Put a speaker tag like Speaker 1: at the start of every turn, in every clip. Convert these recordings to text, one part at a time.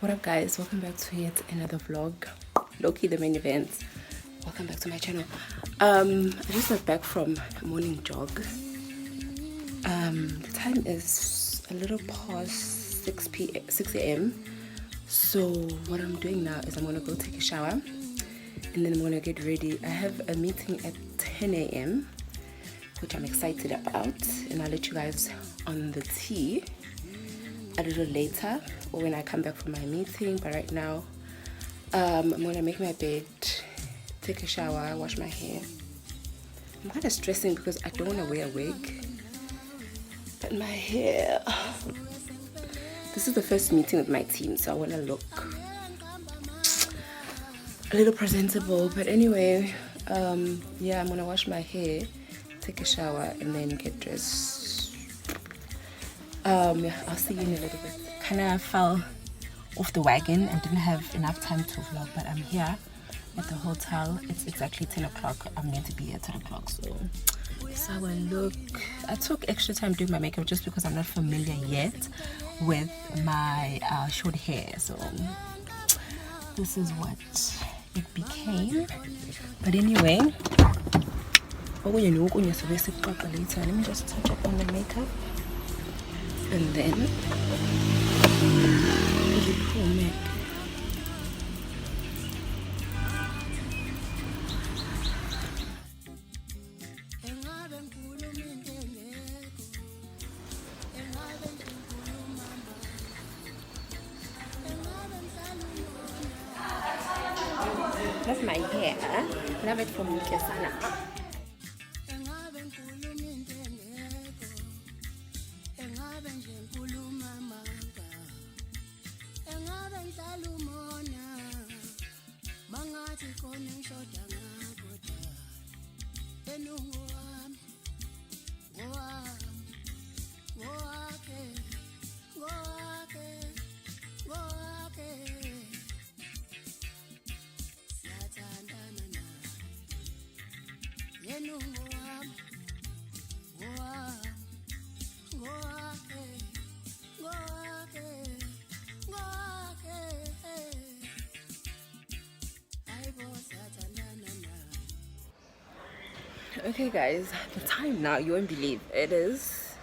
Speaker 1: What up guys, welcome back to yet another vlog. Low-key the main event. Welcome back to my channel. I just got back from a morning jog. The time is a little past 6 a.m. So what I'm doing now is I'm gonna go take a shower and then I'm gonna get ready. I have a meeting at 10 a.m. which I'm excited about, and I'll let you guys on the tea a little later or when I come back from my meeting. But right now I'm gonna make my bed, take a shower, wash my hair. I'm kind of stressing because I don't want to wear a wig, but my hair, this is the first meeting with my team, so I want to look a little presentable. But anyway, yeah, I'm gonna wash my hair, take a shower, and then get dressed. Yeah, I'll see you in a little bit. Kind of fell off the wagon and didn't have enough time to vlog, but I'm here at the hotel. It's exactly 10 o'clock. I'm meant to be at 10 o'clock, so this is how I look. I took extra time doing my makeup just because I'm not familiar yet with my short hair, so this is what it became. But anyway, let me just touch up on the makeup and then that's my hair. Love it from Kesana. Okay guys, the time now, you won't believe, it is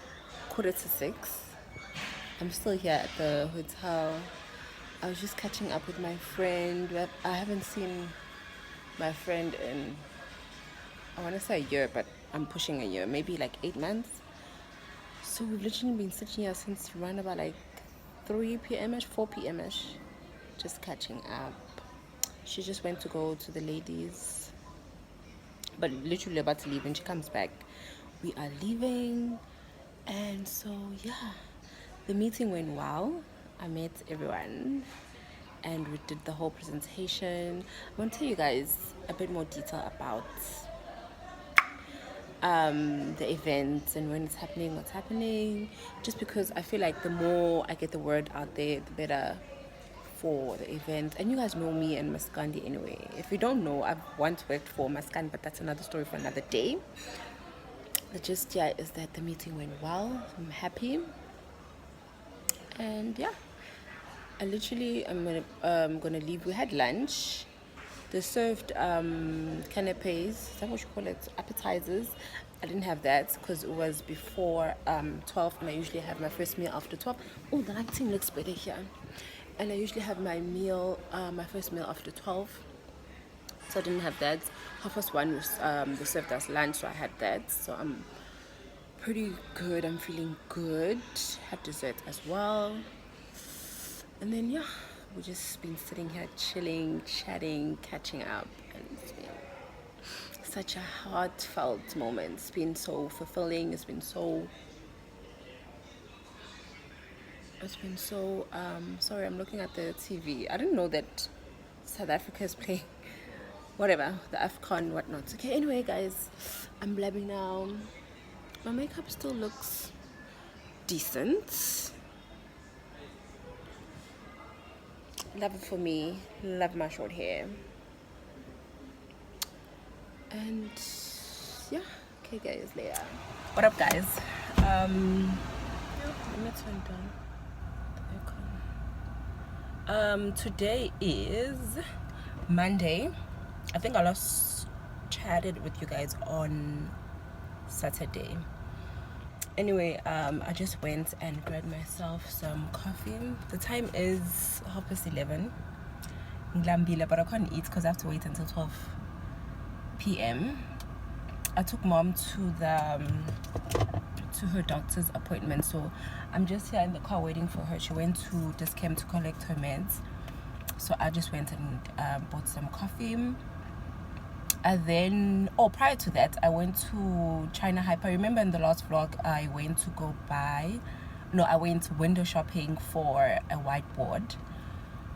Speaker 1: 6:15. I'm still here at the hotel. I was just catching up with my friend. I haven't seen my friend in, I want to say a year, but I'm pushing a year, maybe like 8 months. So we've literally been sitting here since around about like 3 p.m.ish, 4 p.m.ish, just catching up. She just went to go to the ladies, but literally about to leave. When she comes back, we are leaving. And so yeah, the meeting went well. I met everyone and we did the whole presentation. I want to tell you guys a bit more detail about the event and when it's happening, what's happening, just because I feel like the more I get the word out there, the better for the event. And you guys know me and Maskandi anyway. If you don't know, I've once worked for Maskandi, but that's another story for another day. The gist here is that the meeting went well. I'm happy, and yeah, I literally I'm gonna leave. We had lunch. They served canapes. Is that what you call it? Appetizers. I didn't have that because it was before 12, and I usually have my first meal after 12. Oh, the lighting looks better here. And I usually have my meal, my first meal after 12. So I didn't have that. 1:30 was they served us lunch, so I had that. So I'm pretty good. I'm feeling good. Had dessert as well. And then yeah, we've just been sitting here chilling, chatting, catching up, and it's been such a heartfelt moment. It's been so fulfilling. It's been so sorry, I'm looking at the TV. I didn't know that South Africa is playing whatever, the AFCON, whatnot. Okay, anyway guys, I'm blabbing now. My makeup still looks decent. Love it for me. Love my short hair. And yeah, okay guys, later. What up guys? Let me turn down the aircon. Today is Monday. I think I last chatted with you guys on Saturday. Anyway, I just went and grabbed myself some coffee. The time is 11:30. Nglambile, but I can't eat because I have to wait until 12 p.m. I took mom to her doctor's appointment, so I'm just here in the car waiting for her. She went to Discam to collect her meds, so I just went and bought some coffee. And then, prior to that, I went to China Hyper. Remember in the last vlog, I went window shopping for a whiteboard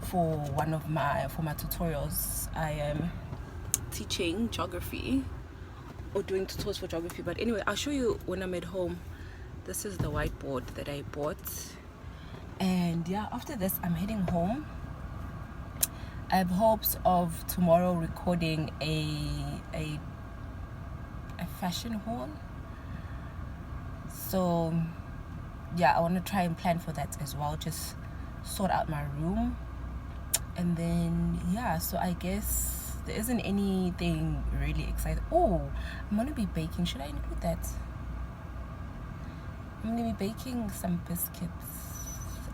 Speaker 1: for my tutorials. I am teaching geography or doing tutorials for geography, but anyway, I'll show you when I'm at home. This is the whiteboard that I bought, and yeah, after this I'm heading home. I have hopes of tomorrow recording a fashion haul, so yeah, I want to try and plan for that as well, just sort out my room. And then yeah, so I guess there isn't anything really exciting. I'm gonna be baking. Should I include that? I'm gonna be baking some biscuits.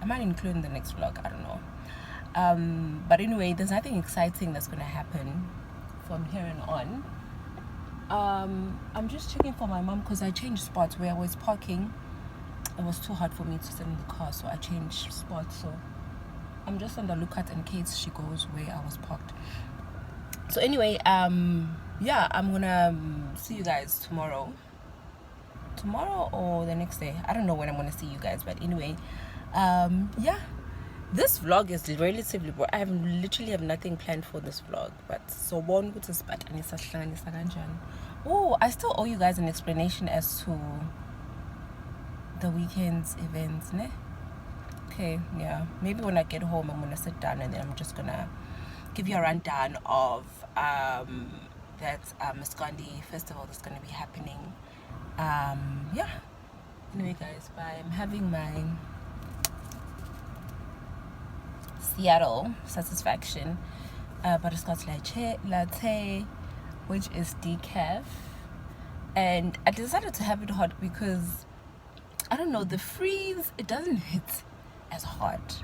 Speaker 1: I might include in the next vlog, I don't know. But anyway, there's nothing exciting that's gonna happen from here on. I'm just checking for my mom because I changed spots where I was parking. It was too hard for me to sit in the car, so I changed spots. So I'm just on the lookout in case she goes where I was parked. So anyway, yeah, I'm gonna see you guys tomorrow or the next day. I don't know when I'm gonna see you guys, but anyway, yeah, this vlog is relatively boring. I literally have nothing planned for this vlog, but so one good is bad. I still owe you guys an explanation as to the weekend's events, ne? Okay, yeah, maybe when I get home I'm gonna sit down and then I'm just gonna give you a rundown of that Maskandi festival that's gonna be happening. Yeah, anyway guys, bye. I'm having my Seattle satisfaction butterscotch latte, which is decaf, and I decided to have it hot because I don't know, the freeze, it doesn't hit as hot.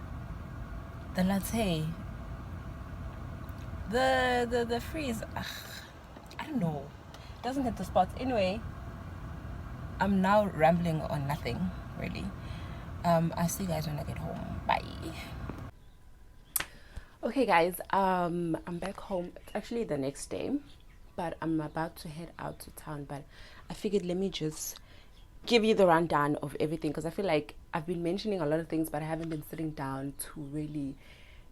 Speaker 1: The latte, the freeze, I don't know, it doesn't hit the spots. Anyway, I'm now rambling on nothing really. I'll see you guys when I get home. Bye. Okay guys, I'm back home. It's actually the next day, but I'm about to head out to town, but I figured let me just give you the rundown of everything because I feel like I've been mentioning a lot of things, but I haven't been sitting down to really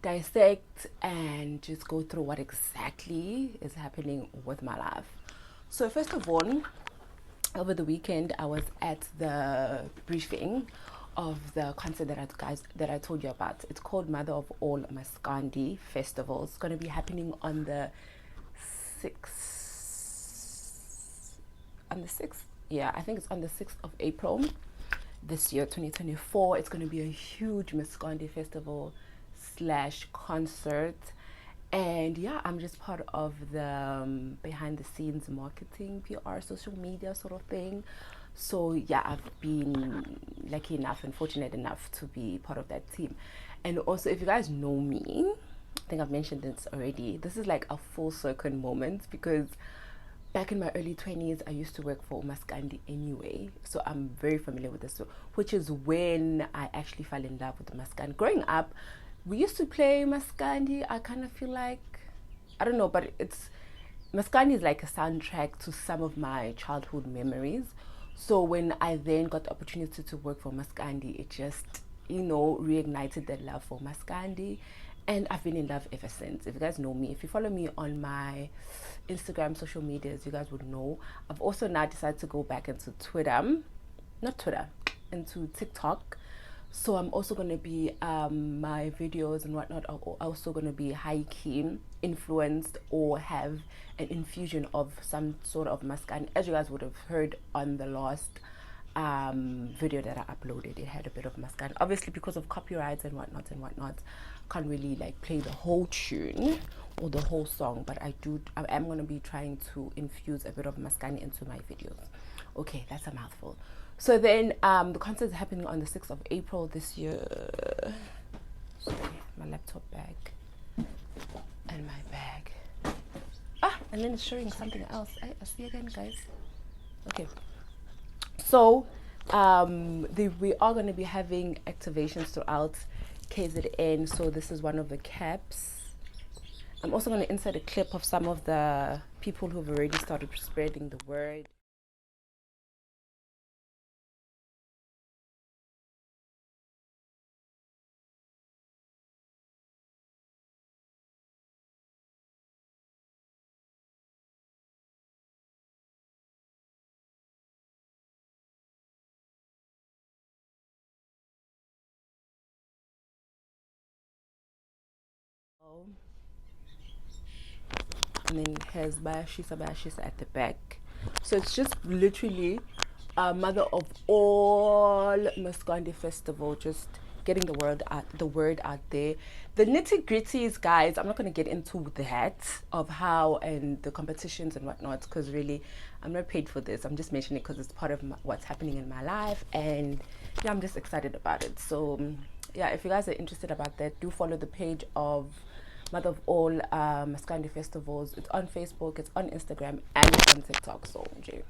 Speaker 1: dissect and just go through what exactly is happening with my life. So first of all, over the weekend I was at the briefing of the concert that I told you about. It's called Mother of All Maskandi Festival. It's going to be happening on the 6th. Yeah, I think it's on the 6th of April this year, 2024. It's going to be a huge Maskandi festival / concert. And yeah, I'm just part of the behind the scenes marketing, PR, social media sort of thing. So yeah, I've been lucky enough and fortunate enough to be part of that team. And also, if you guys know me, I think I've mentioned this already, this is like a full circle moment because back in my early 20s, I used to work for Maskandi anyway. So I'm very familiar with this, which is when I actually fell in love with the Maskandi. Growing up, we used to play Maskandi. I kind of feel like, I don't know, but Maskandi is like a soundtrack to some of my childhood memories. So when I then got the opportunity to work for Maskandi, it just, reignited the love for Maskandi. And I've been in love ever since. If you guys know me, if you follow me on my Instagram, social medias, you guys would know. I've also now decided to go back into into TikTok. So I'm also going to be, my videos and whatnot are also going to be high-key influenced or have an infusion of some sort of Maskandi. As you guys would have heard on the last video that I uploaded, it had a bit of Maskandi. Obviously because of copyrights and whatnot. can't really like play the whole tune or the whole song, but I am going to be trying to infuse a bit of Maskani into my videos. Okay, that's a mouthful. So then the concert is happening on the 6th of April this year. Sorry, my laptop bag and my bag. And then it's showing something else. I see again, guys. Okay. So we are going to be having activations throughout KZN. So this is one of the caps. I'm also going to insert a clip of some of the people who've already started spreading the word. And then has Bayashisa at the back. So it's just literally mother of all Musconde Festival, just getting the word out there. The nitty gritties, guys, I'm not going to get into that of how and the competitions and whatnot, because really I'm not paid for this. I'm just mentioning it because it's part of what's happening in my life, and yeah, I'm just excited about it. So yeah, if you guys are interested about that, do follow the page of Mother of All Maskandi Festivals. It's on Facebook, it's on Instagram, and it's on TikTok. So if you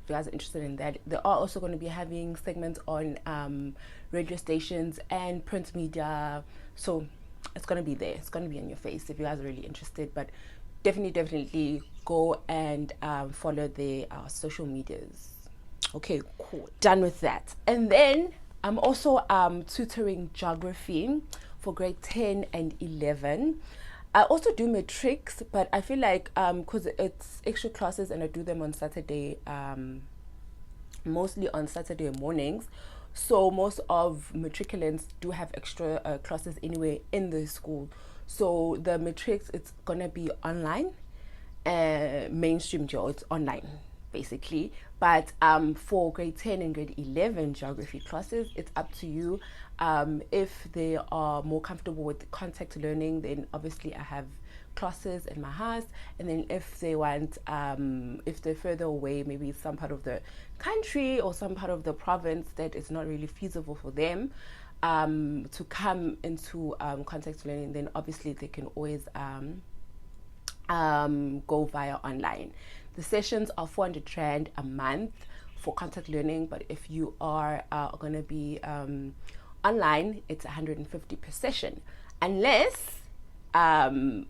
Speaker 1: guys are interested in that, they are also going to be having segments on radio stations and print media. So it's going to be there. It's going to be in your face if you guys are really interested. But definitely go and follow their social medias. Okay, cool. Done with that. And then I'm also tutoring geography for grade 10 and 11. I also do matrics, but I feel like because it's extra classes and I do them on Saturday, mostly on Saturday mornings. So most of matriculants do have extra classes anyway in the school. So the matrics, it's gonna be online, mainstream Joe, it's online basically. But for grade 10 and grade 11 geography classes, it's up to you. If they are more comfortable with contact learning, then obviously I have classes in my house. And then if they want, if they're further away, maybe some part of the country or some part of the province that it's not really feasible for them to come into contact learning, then obviously they can always go via online. The sessions are 400 Rand a month for contact learning, but if you are going to be online, it's 150 per session, unless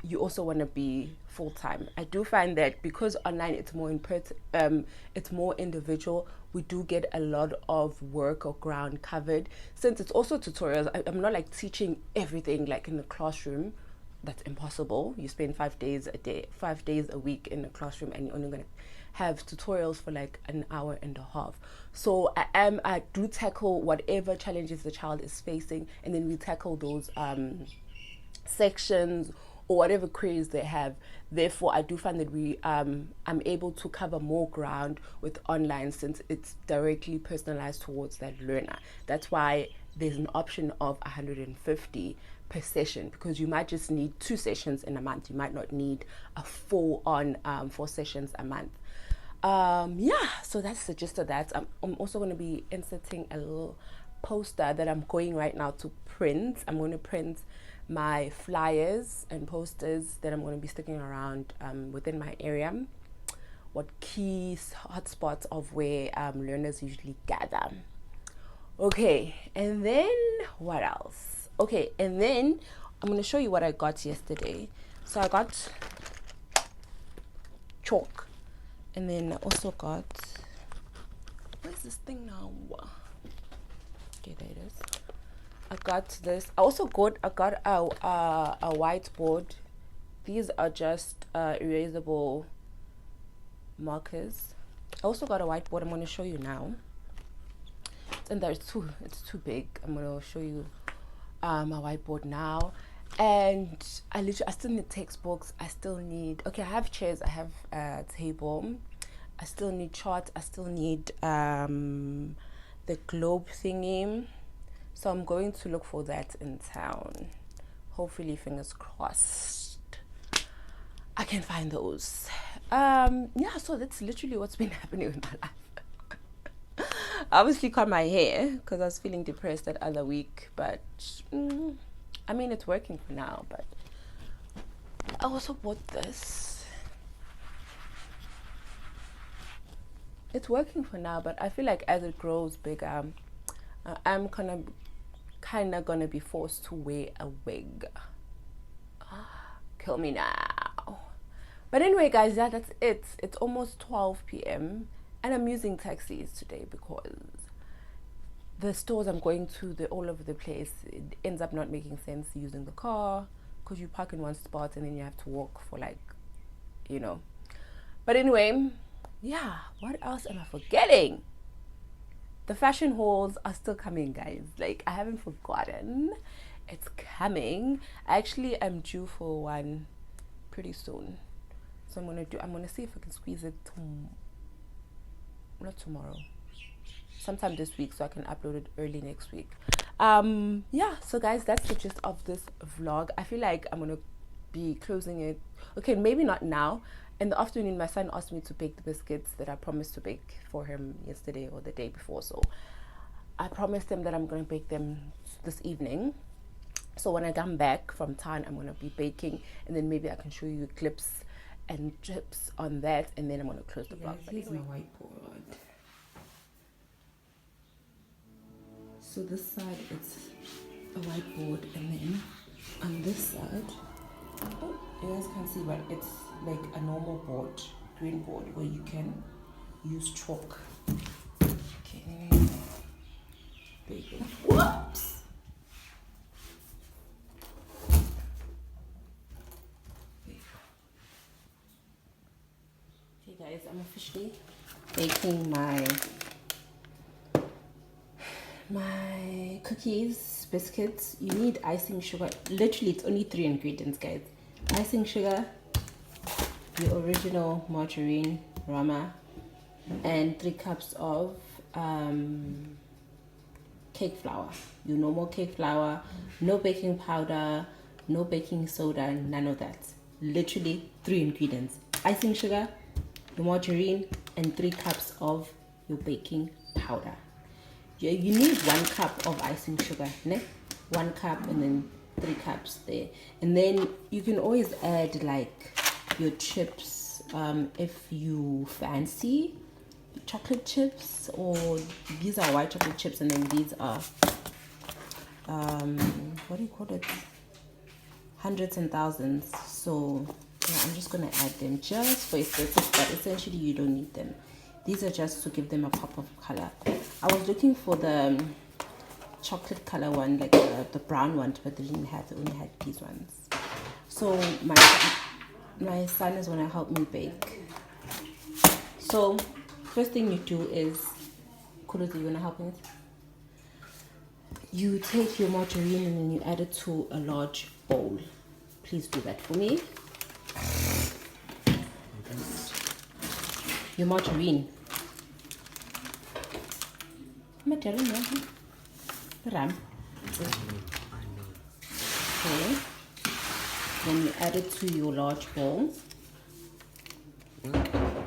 Speaker 1: you also want to be full-time. I do find that because online it's more it's more individual, we do get a lot of work or ground covered. Since it's also tutorials, I'm not like teaching everything like in the classroom. That's impossible. You spend 5 days a week in the classroom, and you're only going to have tutorials for like an hour and a half. So I do tackle whatever challenges the child is facing, and then we tackle those sections or whatever queries they have. Therefore, I do find that I'm able to cover more ground with online, since it's directly personalized towards that learner. That's why there's an option of 150 per session, because you might just need 2 sessions in a month. You might not need a full on 4 sessions a month. So that's the gist of that. I'm also going to be inserting a little poster that I'm going right now to print. I'm going to print my flyers and posters that I'm going to be sticking around within my area. What key hotspots of where learners usually gather. Okay, and then what else? Okay, and then I'm going to show you what I got yesterday. So I got chalk, and then I also got, where's this thing now? Okay, there it is. I got this. I got a whiteboard. These are just erasable markers. I also got a whiteboard. I'm going to show you now. And it's too big. I'm going to show you my whiteboard now. And I still need textbooks. I have chairs, I have a table. I still need charts. I still need the globe thingy. So I'm going to look for that in town. hopefully, fingers crossed, I can find those. Yeah, so that's literally what's been happening in my life. I obviously cut my hair because I was feeling depressed that other week, but I mean, it's working for now. But I also bought this. It's working for now, but I feel like as it grows bigger, I'm kind of gonna be forced to wear a wig. Kill me now. But anyway, guys, yeah, that's it. It's almost 12 p.m. and I'm using taxis today because the stores I'm going to, they're all over the place. It ends up not making sense using the car because you park in one spot and then you have to walk for like, you know. But anyway, yeah, what else am I forgetting? The fashion hauls are still coming, guys. Like, I haven't forgotten. It's coming. I actually am due for one pretty soon. So I'm gonna see if I can squeeze it not tomorrow. Sometime this week so I can upload it early next week. Yeah, so guys, that's the gist of this vlog. I feel like I'm gonna be closing it. Okay, maybe not now. In the afternoon, my son asked me to bake the biscuits that I promised to bake for him yesterday or the day before. So I promised him that I'm going to bake them this evening. So when I come back from town, I'm going to be baking. And then maybe I can show you clips and tips on that. And then I'm going to close the vlog. Here's my whiteboard. So this side, it's a whiteboard. And then on this side, oh, you guys can't see, but it's like a normal board, green board, where you can use chalk. Okay. There you go. Whoops! There you go. Okay guys, I'm officially baking my cookies, biscuits. You need icing sugar. Literally, it's only 3 ingredients, guys. Icing sugar, the original margarine, Rama, and 3 cups of cake flour. Your normal cake flour, no baking powder, no baking soda, none of that. Literally 3 ingredients. Icing sugar, your margarine, and 3 cups of your baking powder. You need 1 cup of icing sugar, ne? 1 cup and then 3 cups there. And then you can always add like your chips if you fancy chocolate chips, or these are white chocolate chips and then these are what do you call it, hundreds and thousands. So yeah, I'm just gonna add them just for aesthetics, but essentially you don't need them. These are just to give them a pop of color. I was looking for the chocolate color one, like the brown one, but they didn't have, they only had these ones. So my son is gonna help me bake. So first thing you do is, Kuruti, you gonna help me with? You take your margarine and then you add it to a large bowl. Please do that for me. Your margarine. Ram. Okay. Then you add it to your large bowl.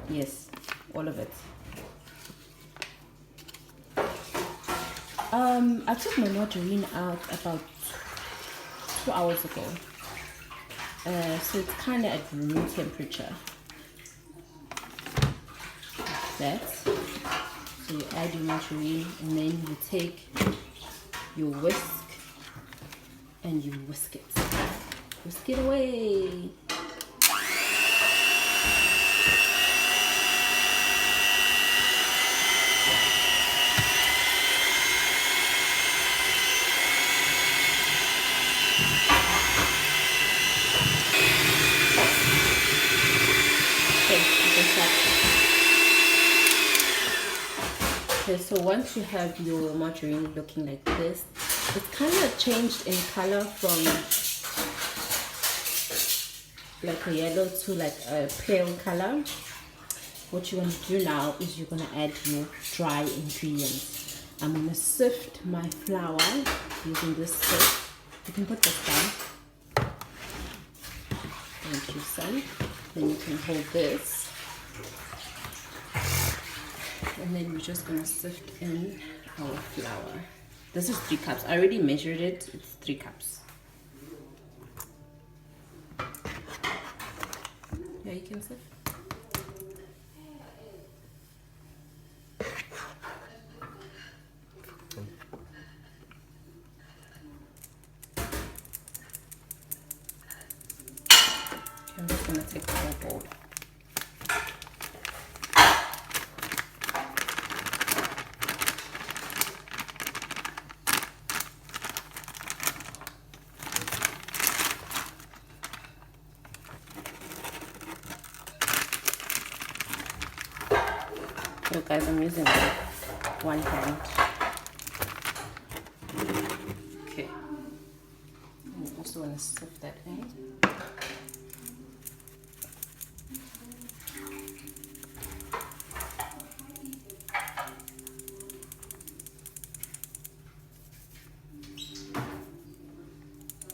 Speaker 1: Yes, all of it. I took my margarine out about 2 hours ago. So it's kind of at room temperature. That. So you add your margarine and then you take your whisk and you whisk it. Whisk it away. Okay, so once you have your margarine looking like this, it's kind of changed in color from like a yellow to like a pale color. What you want to do now is you're going to add your dry ingredients. I'm going to sift my flour using this sift. You can put this down. Thank you, son. Then you can hold this. And then we're just gonna sift in our flour. This is 3 cups. I already measured it. It's 3 cups. Yeah, you can sift. I'm just gonna take the whole bowl. So guys, I'm using one hand. Okay. I also want to sift that in.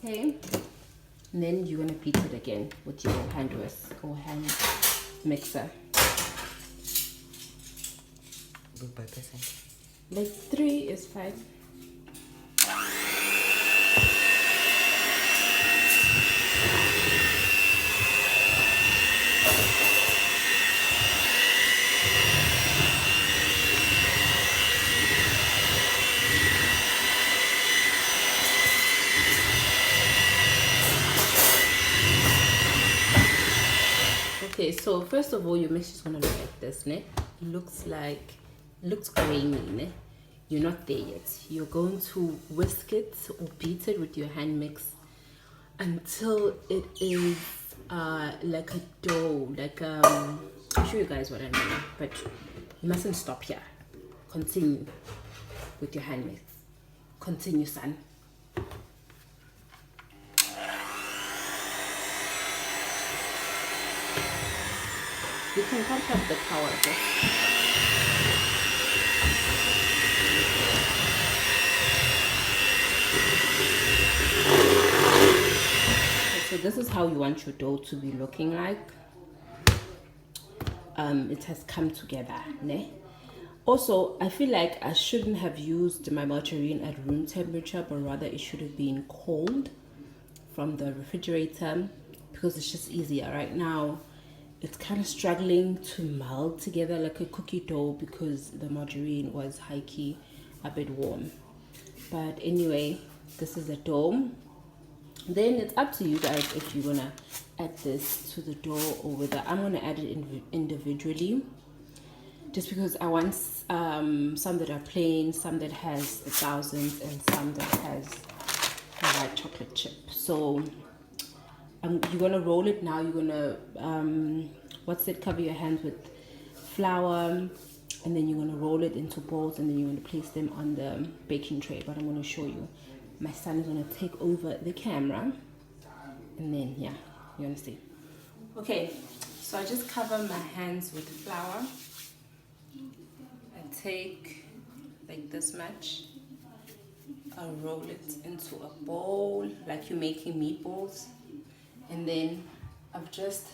Speaker 1: Okay. And then you're gonna beat it again with your hand whisk or hand mixer. Like 3 is fine. Okay, so first of all, your mix is gonna look like this, ne? Looks grainy, ne? You're not there yet. You're going to whisk it or beat it with your hand mix until it is like a dough. Like I'll show you guys what I mean, but you mustn't stop here. Continue with your hand mix. Continue, son. You can pump up the power a bit. So this is how you want your dough to be looking like. It has come together, ne? Also, I feel like I shouldn't have used my margarine at room temperature, but rather it should have been cold from the refrigerator because it's just easier. Right now, it's kind of struggling to melt together like a cookie dough because the margarine was high-key a bit warm. But anyway, this is a dough. Then it's up to you guys if you wanna add this to the dough or whether I'm gonna add it individually, just because I want some that are plain, some that has the thousands, and some that has the white chocolate chip. So you're gonna roll it now. You're gonna cover your hands with flour, and then you're gonna roll it into balls, and then you're gonna place them on the baking tray. But I'm gonna show you. My son is gonna take over the camera, and then yeah, you wanna see. Okay, so I just cover my hands with flour. I take like this much. I'll roll it into a bowl like you're making meatballs. And then I've just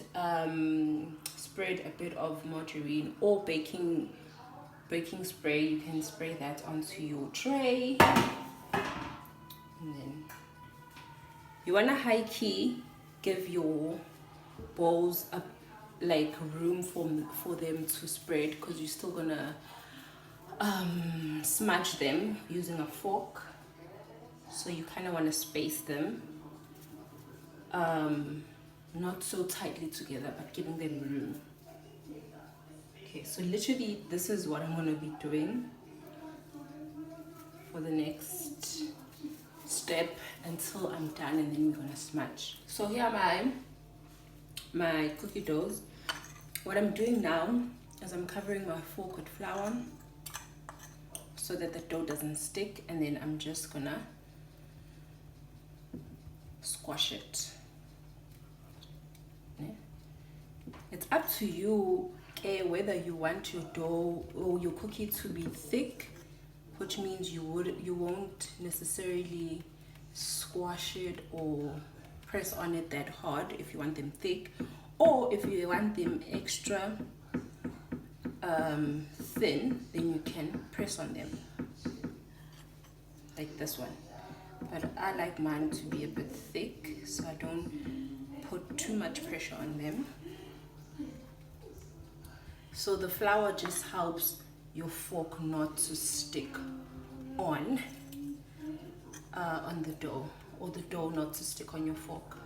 Speaker 1: sprayed a bit of margarine or baking spray. You can spray that onto your tray. And then you want to high key give your bowls a like room for them to spread, because you're still gonna smudge them using a fork. So you kind of want to space them. Not so tightly together, but giving them room. Okay, so literally this is what I'm going to be doing for the next step until I'm done, and then we're going to smudge. So here are my cookie doughs. What I'm doing now is I'm covering my fork with flour so that the dough doesn't stick, and then I'm just going to squash it. It's up to you whether you want your dough or your cookie to be thick, which means you won't necessarily squash it or press on it that hard if you want them thick, or if you want them extra thin, then you can press on them like this one. But I like mine to be a bit thick, so I don't put too much pressure on them. So the flour just helps your fork not to stick on the dough, or the dough not to stick on your fork,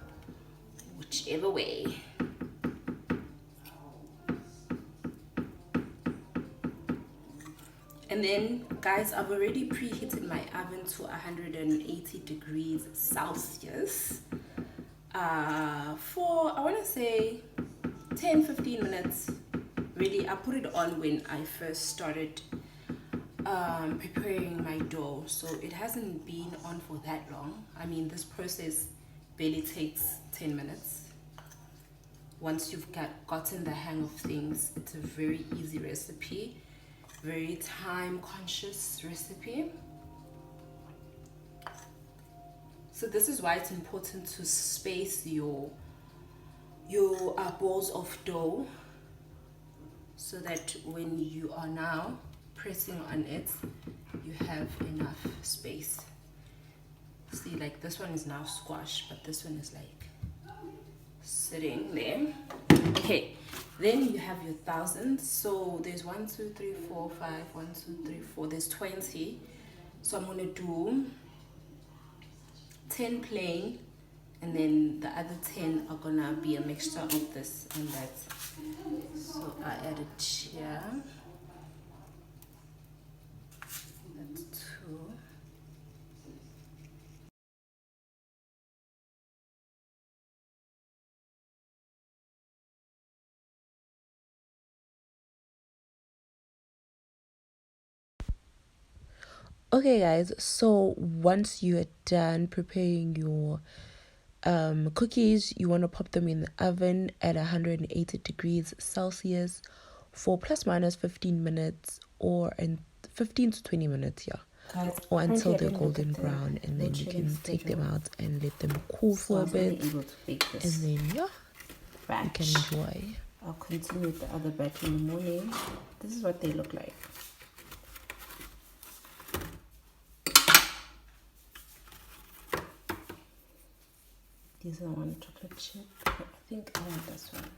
Speaker 1: whichever way. And then guys, I've already preheated my oven to 180 degrees Celsius for, I want to say 10-15 minutes. Really, I put it on when I first started preparing my dough, so it hasn't been on for that long. I mean, this process barely takes 10 minutes. Once you've gotten the hang of things, it's a very easy recipe, very time conscious recipe. So this is why it's important to space your balls of dough, so that when you are now pressing on it, you have enough space. See, like this one is now squashed, but this one is like sitting there. Okay, then you have your thousands. So there's 1 2 3 4 5 1 2 3 4, there's 20. So I'm gonna do 10 plain, and then the other 10 are gonna be a mixture of this and that. So I added here, that's 2. Okay guys, so once you are done preparing your cookies, you want to pop them in the oven at 180 degrees Celsius for plus minus 15 minutes, or in 15 to 20 minutes, yeah. Guys, or until they're golden brown, and then you can take them out and let them cool for a bit, and then yeah, batch. You can enjoy. I'll continue with the other batch in the morning. This is what they look like. These are one chocolate chip. I think I want this one.